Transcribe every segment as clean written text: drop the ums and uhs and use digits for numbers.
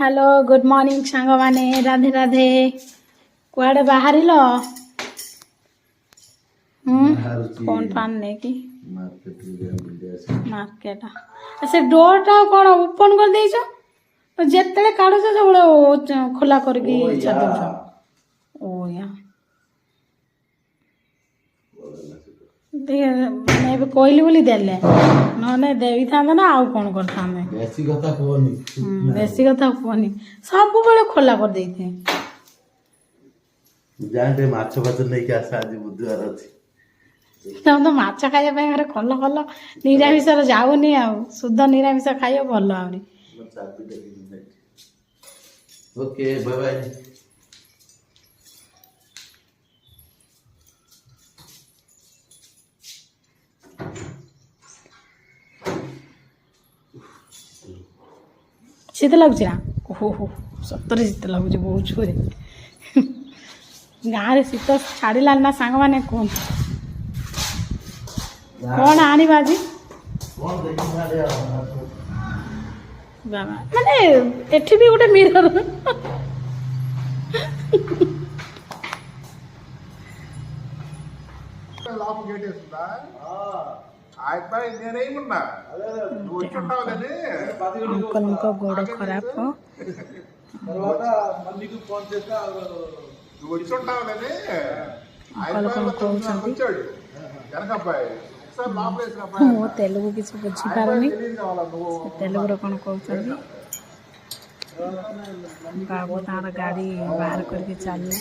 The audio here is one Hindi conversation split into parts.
हेलो गुड मॉर्निंग सांग माने राधे राधे कुआड़े बाहर लो फोन फान नहीं कि मार्केट से डोर टा कौन ओपन कर देइछो तो जेतले काढुछ सब खोला करके छाड़ दउछ ओ या मैं भी कोइली बोली देले नने देवी थांदा ना आउ कोन करथामे बेसी कथा कोनी सब बेले खोला कर देइथे जानते माछ भात नहीं के आसा आज बुधवार अछि तम तो माछ खाइया पे घरे कल कल निरामिष जाऊनी आ शुद्ध निरामिष खाइयो भल आउरी ओके बाय बाय शीत लगुच ना ओहो सतरे शीत लगुच बहुत छोरे गाँव शीत छाड़ा ना सांग मैंने कौन कौन आनी बाजी बाबा माने एठी भी गोटे मिरर अंकल को गोड़ खराब हो अंकल कौन कहते मो तेलुगु किसी बुझीपारनी तेलुगुर कौन कहते बाबू तार गाड़ी बाहर करके चलने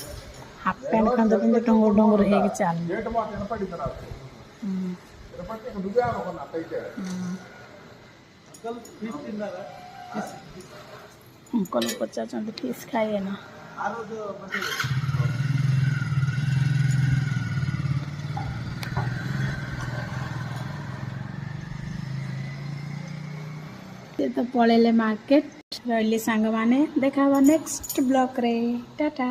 हाफ पैंट खंड पिंध डोंगर डोंगर है चलने अंकल पचास फिश खाइए ना तो पलैले मार्केट रही सांग मैंने देखा नेक्स्ट ब्लॉक रे टाटा।